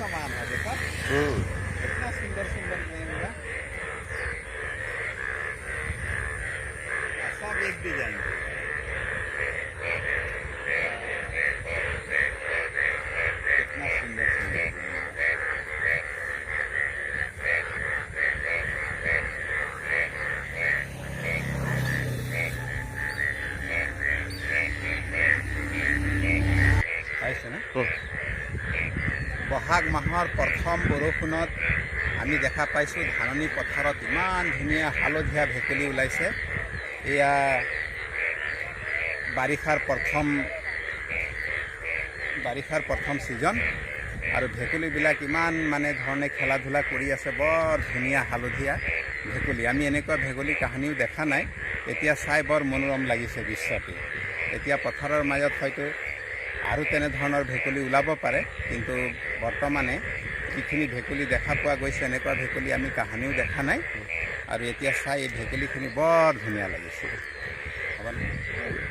समान है देखा कितना सुंदर सुंदर रहेगा सब एक डिजाइन कितना सुंदर सुंदर পাইছে না বহাগ মাহৰ প্ৰথম বৰষুণত আমি দেখা পাইছোঁ ধাননি পথাৰত ইমান ধুনীয়া হালধীয়া ভেকুলী ওলাইছে এয়া বাৰিষাৰ প্ৰথম ছিজন আৰু ভেকুলীবিলাক ইমান মানে ধৰণে খেলা ধূলা কৰি আছে বৰ ধুনীয়া হালধীয়া ভেকুলী আমি এনেকুৱা ভেকুলী কাহিনীও দেখা নাই এতিয়া চাই বৰ মনোৰম লাগিছে দৃশ্যটো এতিয়া পথাৰৰ মাজত হয়তো আৰু তেনেধৰণৰ ভেকুলী ওলাব পাৰে কিন্তু বৰ্তমানে যিখিনি ভেকুলী দেখা পোৱা গৈছে এনেকুৱা ভেকুলী আমি কাহিনীও দেখা নাই আৰু এতিয়া চাই এই ভেকুলীখিনি বৰ ধুনীয়া লাগিছে